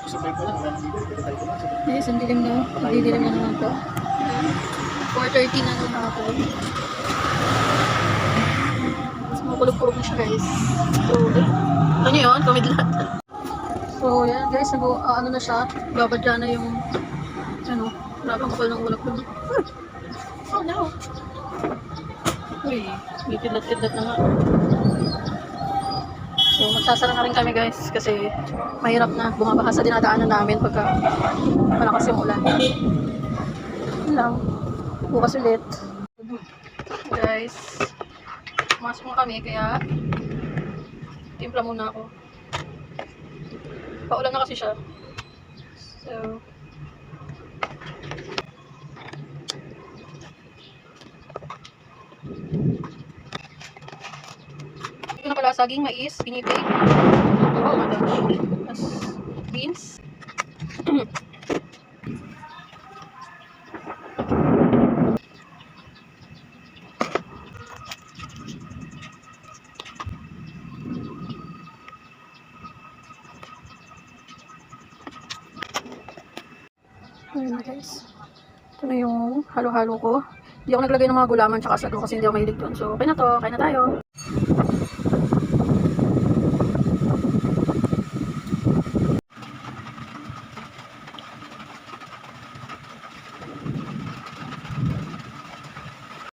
Guys, ang dilim na. Dilim na naman po. 4:30 na naman ako. Mas makulog-kulog na siya, guys. So, ano yun? Kumidlat. So, yan guys. Ano na siya. Babadya na yung labang kapal ng ulap ko. Oh no! Uy, may kidlat-kidlat na nga. So, magsasara na rin kami guys kasi mahirap na bumabaha sa dinadaanan namin pagka malakas yung ulan. Yun lang. Bukas ulit. Guys, pumasok na kami kaya timpla muna ako. Paulan na kasi siya. So, ito na pala saging, mais, pinipig. Oh my gosh. Tapos beans. Ayan na guys. Ito na yung halo-halo ko. Hindi ako naglagay ng mga gulaman tsaka sago kasi hindi ako mahilig doon. So, okay na to. Kain na tayo.